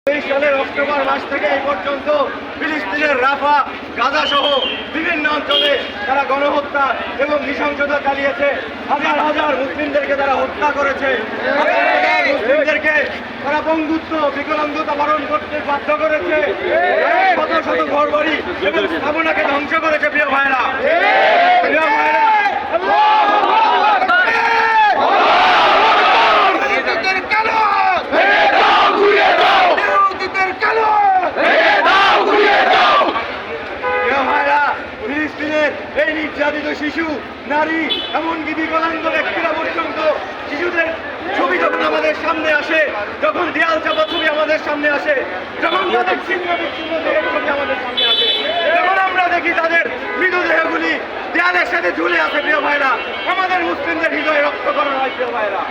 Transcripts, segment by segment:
সালের অক্টোবর মাস থেকে এই পর্যন্ত ফিলিস্তিনের রাফা, গাজা সহ বিভিন্ন অঞ্চলে তারা গণহত্যা এবং নৃশংসতা চালিয়েছে। হাজার হাজার মুসলিমদেরকে তারা হত্যা করেছে। হাজার হাজার মুসলিমদেরকে তারা বন্ধুত্ব বিকলাঙ্গতা বরণ করতে বাধ্য করেছে। শত শত ঘরবাড়ি এবং স্থাপনাকে ধ্বংস করেছে। প্রিয় ভাইরা, প্রিয় ভাইরা, এই নির্যাতিত শিশু, নারী, এমনকি বিকলাঙ্গ ব্যক্তিরা পর্যন্ত শিশুদের ছবি যখন আমাদের সামনে আসে, যখন দেয়াল চাপা ছবি আমাদের সামনে আসে, যখন তাদের ছিন্ন বিচ্ছিন্ন দেহের ছবি আমাদের সামনে আসে, যখন আমরা দেখি তাদের মৃতদেহগুলি দেয়ালের সাথে ঝুলে আছে, প্রিয় ভাইরা, আমাদের মুসলিমদের হৃদয়ে রক্তকরণ হয়। প্রিয় ভাইরা,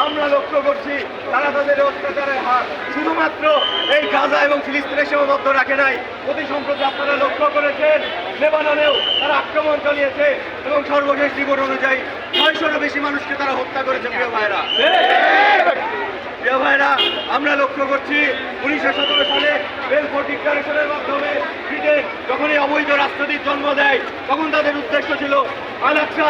আমরা লক্ষ্য করছি তারা তাদের অত্যাচারের হার শুধুমাত্র এই গাজা এবং ফিলিস্তিনের সীমাবদ্ধ রাখে নাই। অতি সম্প্রতি আপনারা লক্ষ্য করেছেন লেবাননেও তারা আক্রমণ চালিয়েছে এবং সর্বশেষ রিপোর্ট অনুযায়ী 600-রও বেশি মানুষকে তারা হত্যা করেছে। প্রিয় ভাইরা, প্রিয় ভাইরা, আমরা লক্ষ্য করছি 1917 সালে বেলফোর ডিক্লারেশনের মাধ্যমে ব্রিটেন যখন এই অবৈধ রাষ্ট্রটির জন্ম দেয়, তখন তাদের উদ্দেশ্য ছিল আল-আকসা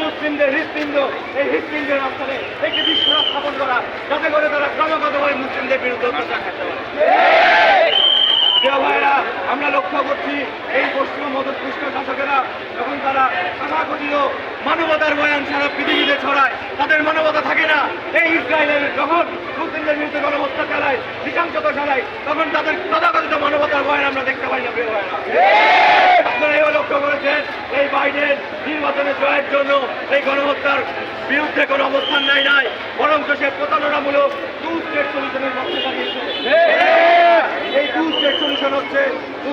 মুসলিমদের হৃৎপিণ্ড, এই হৃৎপিণ্ডের মাঝখানে একটি বিস্ফোরক স্থাপন করা, যাতে করে তারা ক্রমাগতভাবে মুসলিমদের বিরুদ্ধে অত্যাচার করতে পারে। প্রিয় ভাইরা, আমরা লক্ষ্য করছি এই পশ্চিম মধ্যপ্রাচ্য শাসকেরা যখন তারা তথাকথিত মানবতার বয়ান সারা পৃথিবীতে ছড়ায়, তাদের মানবতা থাকে না। এই ইসরায়েলের যখন মুসলিমদের বিরুদ্ধে গণহত্যা চালায়, নৃশংসতা চালায়, তখন তাদের তথাকথিত মানবতার বয়ান আমরা দেখতে পাই না। প্রিয় ভাইরা, আপনারা এও লক্ষ্য করেছেন এই বাইডেন নির্বাচনে জয়ের জন্য এই গণহত্যার বিরুদ্ধে কোনো অবস্থান নাই, বরঞ্চ সে প্রতারণামূলক টু স্টেট সলিউশনের পক্ষে দাঁড়িয়েছে। এই টু স্টেট সলিউশন হচ্ছে